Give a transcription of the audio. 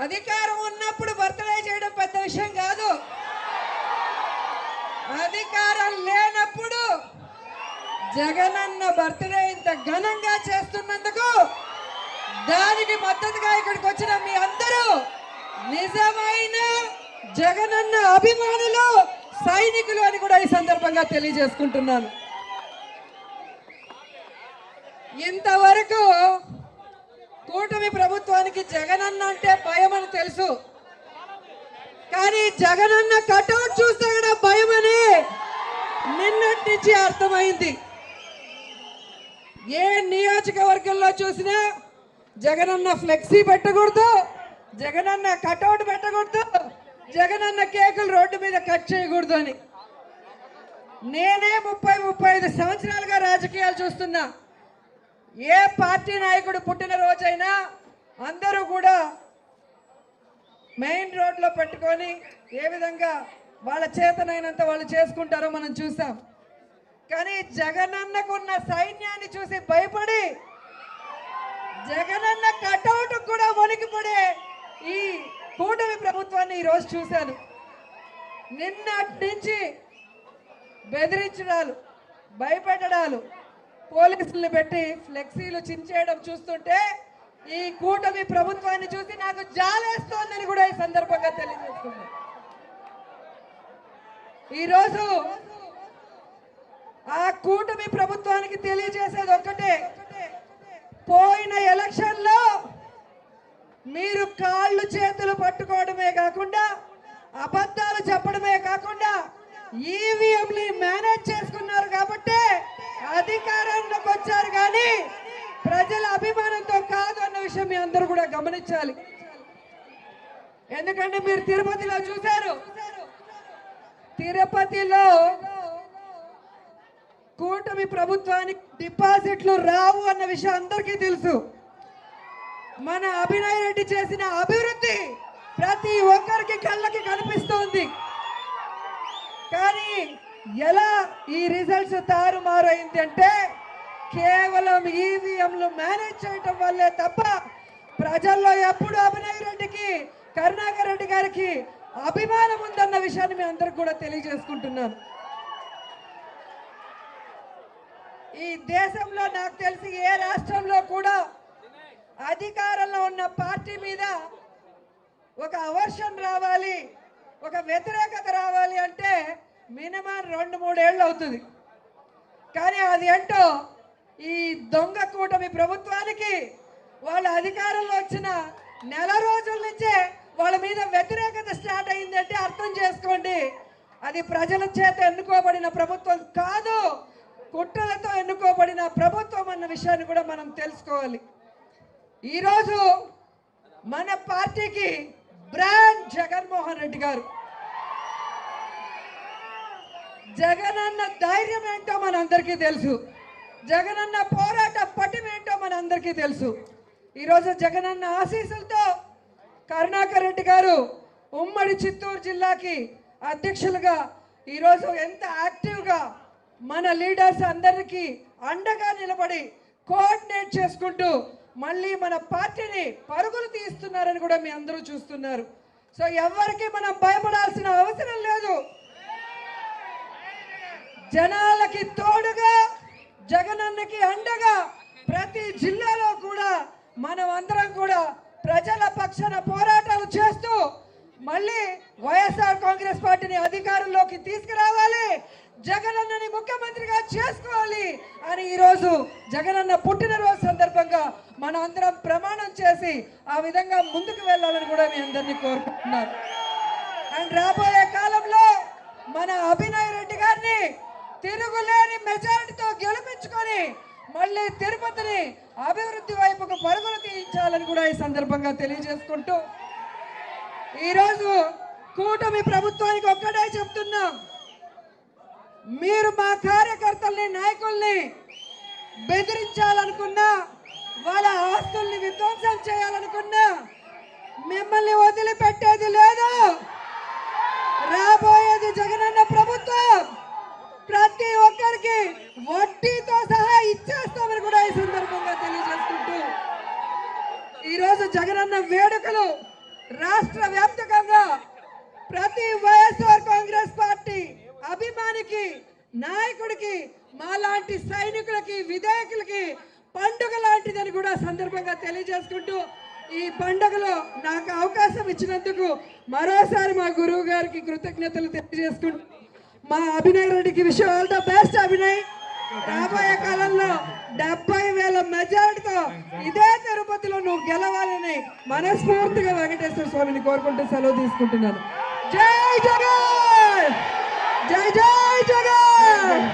అధికారం ఉన్నప్పుడు బర్త్డే చేయడం పెద్ద విషయం కాదు. అధికారం లేనప్పుడు జగనన్న బర్త్డే ఇంత ఘనంగా చేస్తున్నందుకు దానికి మద్దతుగా ఇక్కడికి వచ్చిన మీ అందరూ నిజమైన జగనన్న అభిమానులు, సైనికులు అని కూడా ఈ సందర్భంగా తెలియజేసుకుంటున్నాను. ఇంతవరకు కూటమి ప్రభుత్వానికి జగనన్న అంటే భయం అని తెలుసు, కానీ జగనన్న కటౌట్ చూస్తే కూడా భయం అని నిన్నటి నుంచి అర్థమైంది. ఏ నియోజకవర్గంలో చూసినా జగనన్న ఫ్లెక్సీ పెట్టకూడదు, జగనన్న కటౌట్ పెట్టకూడదు, జగనన్న కేకులు రోడ్డు మీద కట్ చేయకూడదు అని. నేనే 30-35 సంవత్సరాలుగా రాజకీయాలు చూస్తున్నా. ఏ పార్టీ నాయకుడు పుట్టిన రోజైనా అందరూ కూడా మెయిన్ రోడ్లో పెట్టుకొని ఏ విధంగా వాళ్ళ చేతనైనంత వాళ్ళు చేసుకుంటారో మనం చూసాం. కానీ జగనన్నకున్న సైన్యాన్ని చూసి భయపడి జగనన్న కటౌట్ కూడా వణికిపడే ఈ కూటమి ప్రభుత్వాన్ని ఈరోజు చూశాను. నిన్నటి నుంచి బెదిరించడాలు, భయపెట్టడాలు, పోలీసుల్ని పెట్టి ఫ్లెక్సీలు చించేయడం చూస్తుంటే ఈ కూటమి ప్రభుత్వాన్ని చూసి నాకు జాలేస్తోందని కూడా ఈ సందర్భంగా తెలియజేస్తుంది. ఈరోజు ఆ కూటమి ప్రభుత్వానికి తెలియజేసేది ఒక్కటే, పోయిన ఎలక్షన్లో మీరు కాళ్ళు చేతులు పట్టుకోవడమే కాకుండా, అబద్ధాలు చెప్పడమే కాకుండా ఈవీఎంని మేనేజ్ చేసుకున్నారు కాబట్టి అధికారంలోకి వచ్చారు, కానీ ప్రజల అభిమానంతో కాదు అన్న విషయం మీ అందరూ కూడా గమనించాలి. ఎందుకంటే మీరు తిరుపతిలో చూశారు, తిరుపతిలో కూటమి ప్రభుత్వానికి డిపాజిట్లు రావు అన్న విషయం అందరికీ తెలుసు. మన అభినయ్ రెడ్డి చేసిన అభివృద్ధి ప్రతి ఒక్కరికి కళ్ళకి కనిపిస్తోంది. కానీ ఎలా ఈ రిజల్ట్స్ తారుమారైంది అంటే కేవలం ఈవీఎంలు మేనేజ్ చేయటం వల్లే తప్ప ప్రజల్లో ఎప్పుడు అభినయ్ రెడ్డికి, కరుణాకర్ రెడ్డి గారికి అభిమానం ఉందన్న విషయాన్ని మీ అందరికి కూడా తెలియజేసుకుంటున్నాను. ఈ దేశంలో నాకు తెలిసి ఏ రాష్ట్రంలో కూడా అధికారంలో ఉన్న పార్టీ మీద ఒక అవర్షన్ రావాలి, ఒక వ్యతిరేకత రావాలి అంటే మినిమం 2-3 ఏళ్ళు అవుతుంది. కానీ అది ఏంటో ఈ దొంగ కూటమి ప్రభుత్వానికి వాళ్ళ అధికారంలో వచ్చిన నెల రోజుల నుంచే వాళ్ళ మీద వ్యతిరేకత స్టార్ట్ అయిందంటే అర్థం చేసుకోండి, అది ప్రజల చేత ఎన్నుకోబడిన ప్రభుత్వం కాదు, కుట్రలతో ఎన్నుకోబడిన ప్రభుత్వం అన్న విషయాన్ని కూడా మనం తెలుసుకోవాలి. ఈరోజు మన పార్టీకి బ్రాండ్ జగన్మోహన్ రెడ్డి గారు. జగనన్న ధైర్యం ఏంటో మనందరికీ తెలుసు, జగనన్న పోరాట పటిమేంటో మనందరికీ తెలుసు. ఈరోజు జగనన్న ఆశీస్సులతో కరుణాకర్ రెడ్డి గారు ఉమ్మడి చిత్తూరు జిల్లాకి అధ్యక్షులుగా ఈరోజు ఎంత యాక్టివ్గా మన లీడర్స్ అందరికీ అండగా నిలబడి కోఆర్డినేట్ చేసుకుంటూ మళ్ళీ మన పార్టీని పరుగులు తీస్తున్నారని కూడా మీ అందరూ చూస్తున్నారు. సో ఎవరికి మనం భయపడాల్సిన అవసరం లేదు. జనాలకి తోడుగా, జగనన్నకి అండగా ప్రతి జిల్లాలో కూడా మనం అందరం కూడా ప్రజల పక్షాన పోరాటాలు చేస్తూ మళ్ళీ వైఎస్ఆర్ కాంగ్రెస్ పార్టీని అధికారంలోకి తీసుకురావాలి, జగనన్నని ముఖ్యమంత్రిగా చేసుకోవాలి అని ఈరోజు జగనన్న పుట్టినరోజు సందర్భంగా మనం అందరం ప్రమాణం చేసి ఆ విధంగా ముందుకు వెళ్ళాలని కూడా మీ అందరినీ కోరుకుంటున్నారు. అండ్ రాబోయే కాలంలో మన అభినయ్ రెడ్డి గారిని తిరుగులేని మెజారిటీతో గెలిపించుకొని మళ్ళీ తిరుపతిని అభివృద్ధి వైపుకు పరుగులు తీయించాలని కూడా ఈ సందర్భంగా తెలియజేసుకుంటూ ఈరోజు కూటమి ప్రభుత్వానికి ఒక్కటే చెప్తున్నాం, మీరు మా కార్యకర్తల్ని, నాయకుల్ని బెదిరించాలనుకున్నా, వాళ్ళ ఆస్తుల్ని విధ్వంసం చేయాలనుకున్నా మిమ్మల్ని వదిలిపెట్టేది లేదు. రాబోయేది జగనన్న ప్రభుత్వం, ప్రతి ఒక్కరికి వడ్డీతో సహా ఇచ్చేస్తామని కూడా ఈ సందర్భంగా తెలియజేసుకుంటూ ఈరోజు జగనన్న వేడుకలు రాష్ట్ర వ్యాప్తంగా ప్రతి వైఎస్ఆర్ కాంగ్రెస్ పార్టీ అభిమానికి నాయకుడికి మాలాంటి సైనికులకి విధేయకులకి పండుగ లాంటిదని కూడా సందర్భంగా తెలియజేసుకుంటూ ఈ పండుగలో నాకు అవకాశం ఇచ్చినందుకు మరోసారి మా గురువు గారికి కృతజ్ఞతలు తెలియజేసుకుంటూ మా అభినయ్ రెడ్డికి wish all the best. Abhinay, రాబోయే కాలంలో 70,000 మెజారిటీతో ఇదే తిరుపతిలో నువ్వు గెలవాలని మనస్ఫూర్తిగా వెంకటేశ్వర స్వామిని కోరుకుంటూ సెలవు తీసుకుంటున్నాను. జై జగన్, జై జై జగన్.